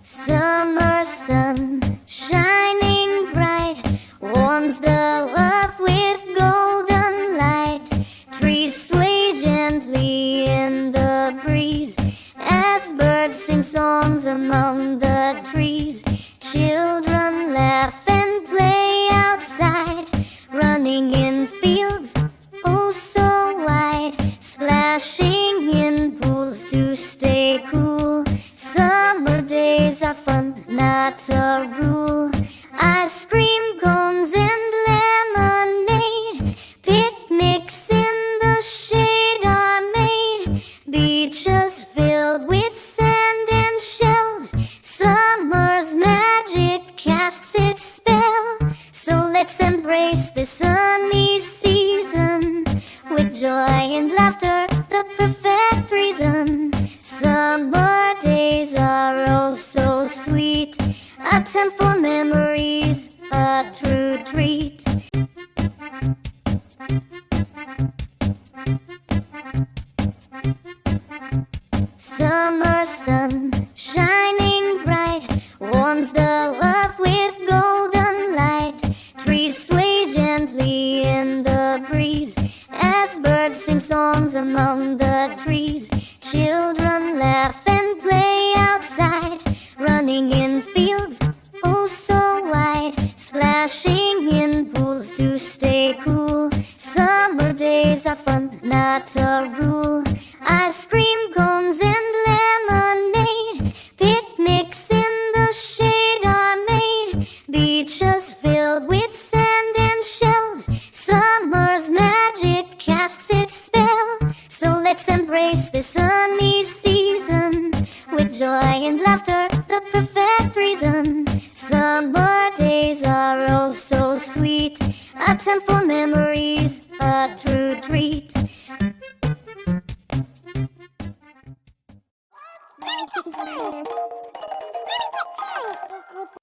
Summer sun shining bright warms the earth with golden light. Trees sway gently in the breeze as birds sing songs among the trees. Children laugh and play outside, running in fields oh so wide, splashing in pools to stay cool. Summer days are fun, not a rule. Ice cream cones and lemonade, picnics in the shade are made. Beaches filled with sand and shells, summer's magic casts its spell. So let's embrace this sunny season with joy and laughter, the perfect reason. Summer days are oh so sweet, a time for memories, a true treat. Summer sun shining bright warms the earth with golden light. Trees sway gently in the breeze as birds sing songs among the trees. Children laugh and play outside, running in fields oh so wide, splashing in pools to stay cool. Summer days are fun, not a rule. Ice cream cones and lemonade, picnics in the shade are made. Beaches filled with sand and shells, summer's magic casts its spell. So let's embrace this sunny season with joy and laughter, the perfect reason. Summer days are oh so sweet, a time for memories, a true treat.